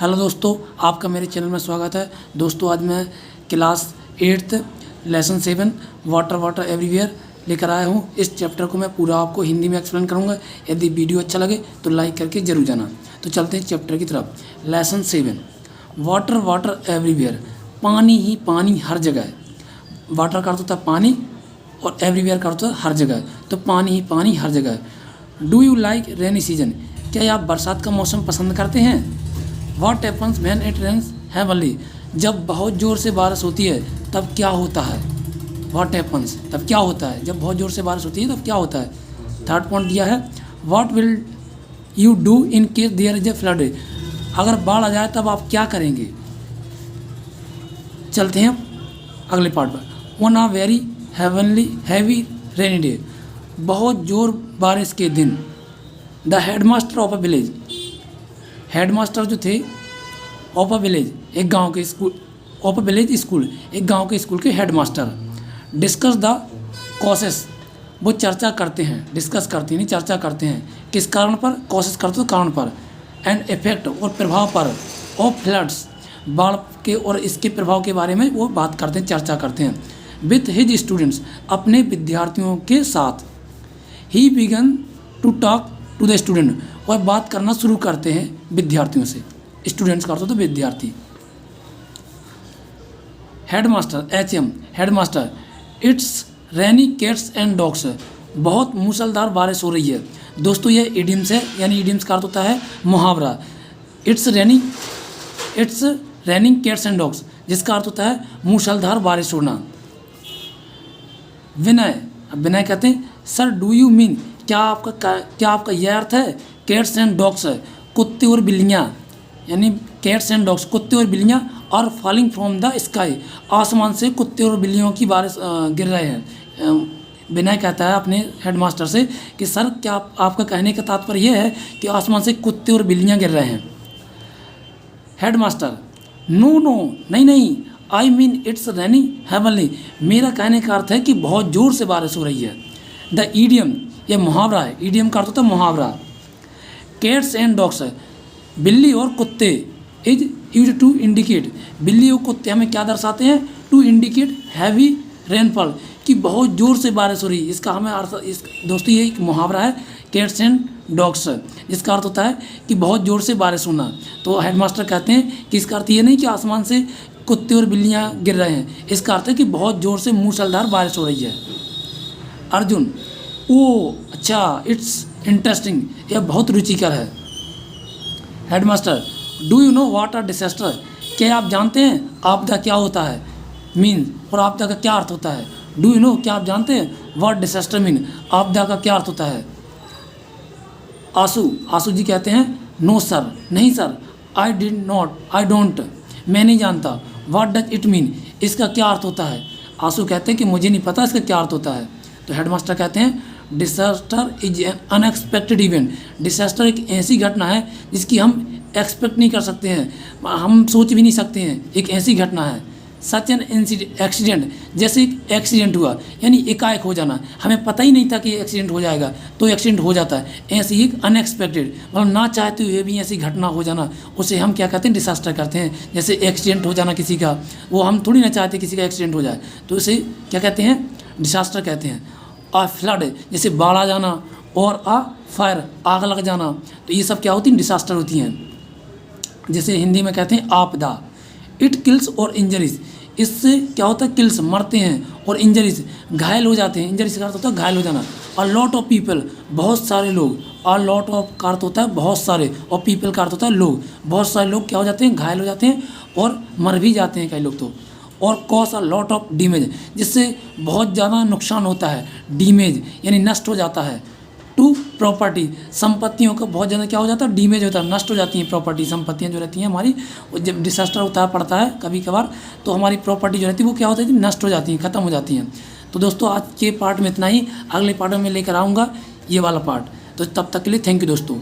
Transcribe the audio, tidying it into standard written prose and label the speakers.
Speaker 1: Hello दोस्तों, आपका मेरे चैनल में स्वागत है। दोस्तों आज मैं class 8th lesson 7 water water everywhere लेकर आया हूँ। इस चैप्टर को मैं पूरा आपको हिंदी में एक्सप्लेन करूँगा। यदि वीडियो अच्छा लगे तो लाइक करके ज़रूर जाना। तो चलते हैं चैप्टर की तरफ। लेसन 7 वाटर वाटर एवरीवेयर, पानी ही पानी हर जगह। वाटर का अर्थ होता है पानी और एवरीवेयर का अर्थ होता है हर जगह। तो पानी ही पानी हर जगह। Do you like rainy season, क्या आप बरसात का मौसम पसंद करते हैं? What happens when it rains heavily, जब बहुत ज़ोर से बारिश होती है तब क्या होता है? What happens, तब क्या होता है? जब बहुत ज़ोर से बारिश होती है तब क्या होता है? थर्ड पॉइंट दिया है What will you do in case there is a flood, अगर बाढ़ आ जाए तब आप क्या करेंगे? चलते हैं अगले पार्ट पर। On a very heavy rainy day, बहुत ज़ोर बारिश के दिन the headmaster of a village, headmaster जो थे ऑफ अ विलेज, एक गांव के school, of a village school, एक गांव के स्कूल के हेडमास्टर, डिस्कस द कॉसेस, वो चर्चा करते हैं, डिस्कस करते नहीं चर्चा करते हैं, किस कारण पर? कॉसेस करते हो कारण पर, एंड इफेक्ट और प्रभाव पर, ऑफ फ्लड्स, बाढ़ के और इसके प्रभाव के बारे में वो बात करते हैं, चर्चा करते हैं। विथ हिज स्टूडेंट्स, अपने विद्यार्थियों के साथ। He began to talk to the student, और बात करना शुरू करते हैं विद्यार्थियों से। स्टूडेंट्स का अर्थ होता है विद्यार्थी। Headmaster HM, headmaster, it's rainy cats and dogs, बहुत मूसलाधार बारिश हो रही है। दोस्तों ये इडियम्स है, यानी इडियम्स का अर्थ होता है मुहावरा। It's raining cats and dogs, जिसका अर्थ होता है मूसलाधार बारिश होना। विनय कहते हैं सर डू यू मीन, क्या आपका यह अर्थ है? कैट्स एंड डॉग्स, कुत्ते और बिल्लियाँ, यानी कैट्स एंड डॉग्स, कुत्ते और बिल्लियाँ, और फॉलिंग फ्रॉम द स्काई, आसमान से कुत्ते और बिल्लियों की बारिश गिर रहे हैं। विनय कहता है अपने हेडमास्टर से कि सर क्या आपका कहने का तात्पर्य यह है कि आसमान से कुत्ते और बिल्लियाँ गिर रहे हैं? हेडमास्टर नो नहीं, I mean it's raining heavenly, मेरा कहने का अर्थ है कि बहुत ज़ोर से बारिश हो रही है। द ईडियम, यह मुहावरा है, ईडियम का अर्थ होता है मुहावरा। कैट्स एंड डॉग्स, बिल्ली और कुत्ते, इज यूज टू इंडिकेट, बिल्ली और कुत्ते हमें क्या दर्शाते हैं? टू इंडिकेट हैवी रेनफॉल, कि बहुत ज़ोर से बारिश हो रही है। इसका हमें अर्थ, दोस्तों ये एक मुहावरा है कैट्स एंड डॉग्स, जिसका अर्थ होता है कि बहुत ज़ोर से बारिश होना। तो हेडमास्टर कहते हैं कि इसका अर्थ ये नहीं कि आसमान से कुत्ते और बिल्लियाँ गिर रहे हैं, इसका अर्थ है कि बहुत ज़ोर से मूसलाधार बारिश हो रही है। अर्जुन ओ अच्छा, इट्स इंटरेस्टिंग, यह बहुत रुचिकर है। Headmaster do you know what are disaster, क्या आप जानते हैं आपदा क्या होता है? मीन, और आपदा का क्या अर्थ होता है? डू यू नो, क्या आप जानते हैं व्हाट डिसास्टर मीन, आपदा का क्या अर्थ होता है? आसू जी कहते हैं नो सर, नहीं सर, आई डोंट, मैं नहीं जानता। व्हाट डज इट मीन, इसका क्या अर्थ होता है? आसू कहते हैं कि मुझे नहीं पता इसका क्या अर्थ होता है। तो हेडमास्टर कहते हैं disaster is an unexpected event, disaster एक ऐसी घटना है जिसकी हम एक्सपेक्ट नहीं कर सकते हैं, हम सोच भी नहीं सकते हैं, एक ऐसी घटना है। सच एन एक्सीडेंट, जैसे एक एक्सीडेंट हुआ, यानी एकाएक हो जाना, हमें पता ही नहीं था कि एक्सीडेंट हो जाएगा तो एक्सीडेंट हो जाता है। ऐसे ही एक अनएक्सपेक्टेड, मतलब ना चाहते हुए भी ऐसी घटना हो जाना, उसे हम क्या कहते हैं? डिसास्टर करते हैं। जैसे एक्सीडेंट हो जाना किसी का, वो हम थोड़ी ना चाहते किसी का एक्सीडेंट हो जाए, तो उसे क्या कहते हैं? डिसास्टर कहते हैं। आ फ्लड, जैसे बाढ़ आ जाना, और आ फायर, आग लग जाना, तो ये सब क्या होती हैं? डिसास्टर होती हैं। जैसे हिंदी में कहते हैं आपदा। इट किल्स और इंजरीज, इससे क्या होता है? किल्स, मरते हैं, और इंजरीज, घायल हो जाते हैं। इंजरीज का अर्थ होता है घायल हो जाना। अ लॉट ऑफ पीपल, बहुत सारे लोग। अ लॉट ऑफ का अर्थ होता है बहुत सारे, और पीपल का अर्थ होता है लोग। बहुत सारे लोग क्या हो जाते हैं? घायल हो जाते हैं, और मर भी जाते हैं कई लोग तो। और cause a lot of damage, जिससे बहुत ज़्यादा नुकसान होता है। डैमेज यानी नष्ट हो जाता है। टू प्रॉपर्टी, संपत्तियों का बहुत ज़्यादा क्या हो जाता है? डैमेज होता है, नष्ट हो जाती हैं प्रॉपर्टी, संपत्तियाँ जो रहती हैं हमारी। और जब डिसास्टर होता है, पड़ता है कभी कभार, तो हमारी प्रॉपर्टी जो रहती है वो क्या होती है? नष्ट हो जाती हैं, ख़त्म हो जाती हैं। तो दोस्तों आज के पार्ट में इतना ही, अगले पार्ट में लेकर आऊँगा ये वाला पार्ट। तो तब तक के लिए थैंक यू दोस्तों।